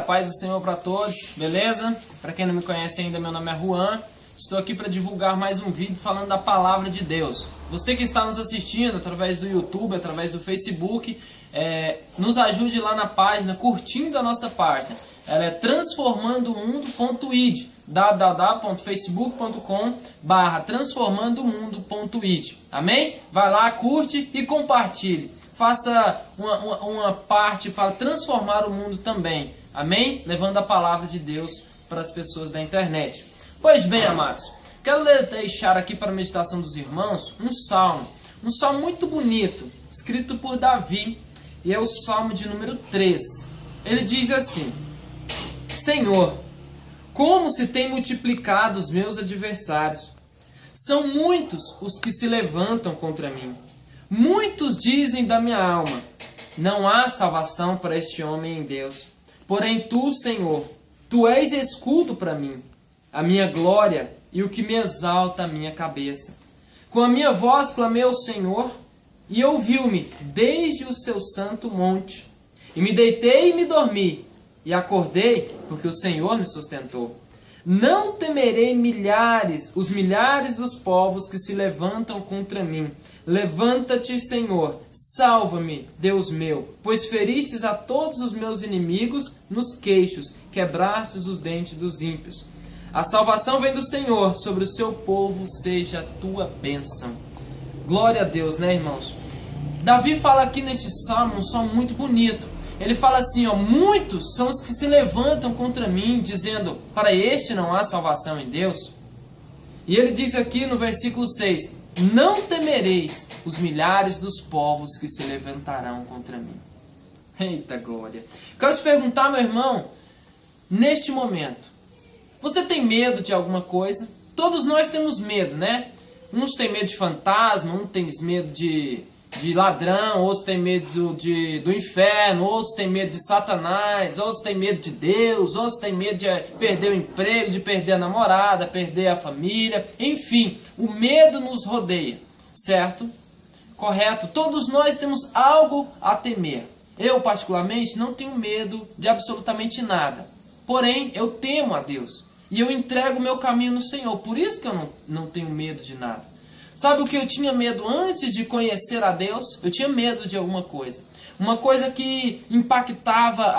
paz do Senhor para todos, beleza? Para quem não me conhece ainda, meu nome é Juan. Estou aqui para divulgar mais um vídeo falando da Palavra de Deus. Você que está nos assistindo através do YouTube, através do Facebook, nos ajude lá na página, curtindo a nossa página. Ela é transformandomundo.id, www.facebook.com/transformandomundo.id. Amém? Vai lá, curte e compartilhe. Faça uma parte para transformar o mundo também. Amém? Levando a palavra de Deus para as pessoas da internet. Pois bem, amados, quero deixar aqui para a meditação dos irmãos um salmo muito bonito, escrito por Davi, e é o salmo de número 3. Ele diz assim: Senhor, como se tem multiplicado os meus adversários. São muitos os que se levantam contra mim. Muitos dizem da minha alma: não há salvação para este homem em Deus. Porém tu, Senhor, tu és escudo para mim, a minha glória e o que me exalta a minha cabeça. Com a minha voz clamei ao Senhor, e ouviu-me desde o seu santo monte. E me deitei e me dormi, e acordei, porque o Senhor me sustentou. Não temerei os milhares dos povos que se levantam contra mim. Levanta-te, Senhor, salva-me, Deus meu, pois feristes a todos os meus inimigos nos queixos, quebrastes os dentes dos ímpios. A salvação vem do Senhor, sobre o seu povo seja a tua bênção. Glória a Deus, né, irmãos? Davi fala aqui neste salmo, um salmo muito bonito. Ele fala assim, ó: muitos são os que se levantam contra mim, dizendo, para este não há salvação em Deus. E ele diz aqui no versículo 6, não temereis os milhares dos povos que se levantarão contra mim. Eita glória! Quero te perguntar, meu irmão, neste momento, você tem medo de alguma coisa? Todos nós temos medo, né? Uns têm medo de fantasma, uns têm medo de ladrão, outros têm medo do inferno, outros têm medo de Satanás, outros têm medo de Deus, outros têm medo de perder o emprego, de perder a namorada, perder a família. Enfim, o medo nos rodeia, certo? Correto? Todos nós temos algo a temer. Eu, particularmente, não tenho medo de absolutamente nada. Porém, eu temo a Deus. E eu entrego o meu caminho no Senhor. Por isso que eu não tenho medo de nada. Sabe o que eu tinha medo antes de conhecer a Deus? Eu tinha medo de alguma coisa. Uma coisa que impactava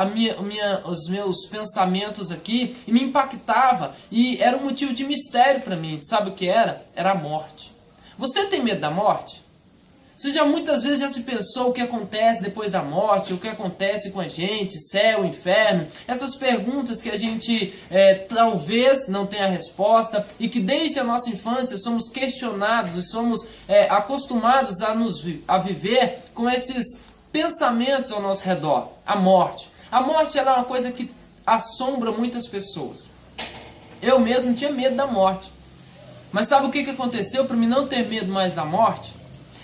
os meus pensamentos aqui, e me impactava, e era um motivo de mistério para mim. Sabe o que era? Era a morte. Você tem medo da morte? Você muitas vezes já se pensou o que acontece depois da morte, o que acontece com a gente, céu, inferno? Essas perguntas que a gente talvez não tenha resposta, e que desde a nossa infância somos questionados e somos acostumados a viver com esses pensamentos ao nosso redor. A morte. A morte ela é uma coisa que assombra muitas pessoas. Eu mesmo tinha medo da morte. Mas sabe o que aconteceu para mim não ter medo mais da morte?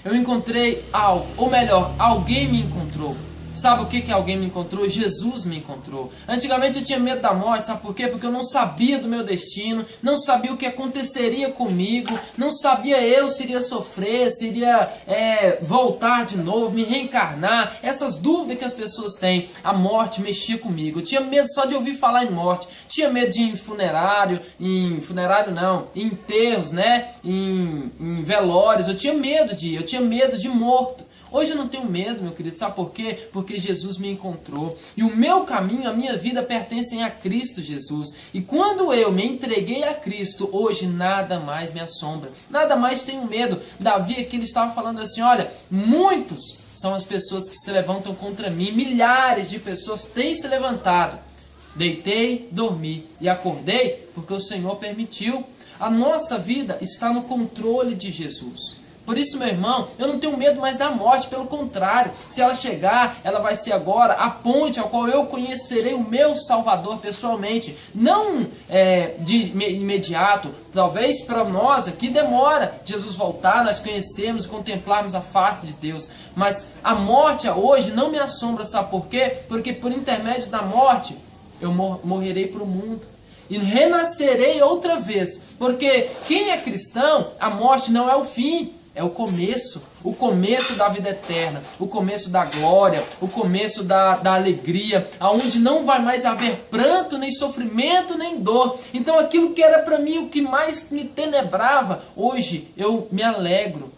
Eu encontrei algo, ou melhor, alguém me encontrou. Sabe o que alguém me encontrou? Jesus me encontrou. Antigamente eu tinha medo da morte, sabe por quê? Porque eu não sabia do meu destino, não sabia o que aconteceria comigo, não sabia eu se iria sofrer, se iria voltar de novo, me reencarnar. Essas dúvidas que as pessoas têm, a morte mexia comigo. Eu tinha medo só de ouvir falar em morte, tinha medo de ir em enterros, né? Em velórios, eu tinha medo de ir, eu tinha medo de morto. Hoje eu não tenho medo, meu querido, sabe por quê? Porque Jesus me encontrou. E o meu caminho, a minha vida pertencem a Cristo Jesus. E quando eu me entreguei a Cristo, hoje nada mais me assombra. Nada mais tenho medo. Davi aqui ele estava falando assim, olha, muitos são as pessoas que se levantam contra mim. Milhares de pessoas têm se levantado. Deitei, dormi e acordei porque o Senhor permitiu. A nossa vida está no controle de Jesus. Por isso, meu irmão, eu não tenho medo mais da morte, pelo contrário, se ela chegar, ela vai ser agora a ponte ao qual eu conhecerei o meu Salvador pessoalmente, não de imediato, talvez para nós aqui demora Jesus voltar, nós conhecermos e contemplarmos a face de Deus, mas a morte hoje não me assombra, sabe por quê? Porque por intermédio da morte, eu morrerei para o mundo. E renascerei outra vez, porque quem é cristão, a morte não é o fim. é o começo da vida eterna, o começo da glória, o começo da alegria, aonde não vai mais haver pranto, nem sofrimento, nem dor. Então aquilo que era para mim o que mais me tenebrava, hoje eu me alegro.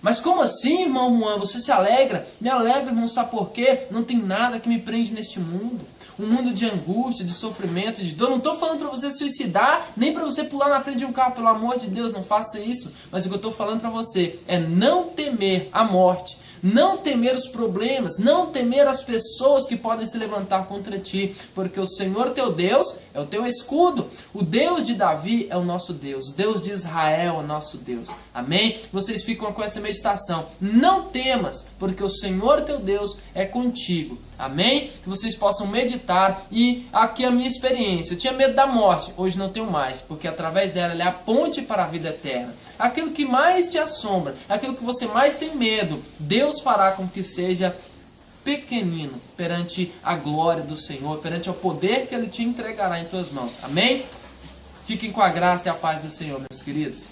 Mas como assim, irmão Juan, você se alegra? Me alegra, irmão, sabe por quê? Não tem nada que me prende neste mundo. Um mundo de angústia, de sofrimento, de dor. Não estou falando para você suicidar, nem para você pular na frente de um carro, pelo amor de Deus, não faça isso. Mas o que eu estou falando para você é não temer a morte, não temer os problemas, não temer as pessoas que podem se levantar contra ti, porque o Senhor teu Deus é o teu escudo. O Deus de Davi é o nosso Deus, o Deus de Israel é o nosso Deus. Amém? Vocês ficam com essa meditação. Não temas, porque o Senhor teu Deus é contigo. Amém? Que vocês possam meditar. E aqui a minha experiência. Eu tinha medo da morte, hoje não tenho mais, porque através dela ela é a ponte para a vida eterna. Aquilo que mais te assombra, aquilo que você mais tem medo, Deus fará com que seja pequenino perante a glória do Senhor, perante o poder que Ele te entregará em tuas mãos. Amém? Fiquem com a graça e a paz do Senhor, meus queridos.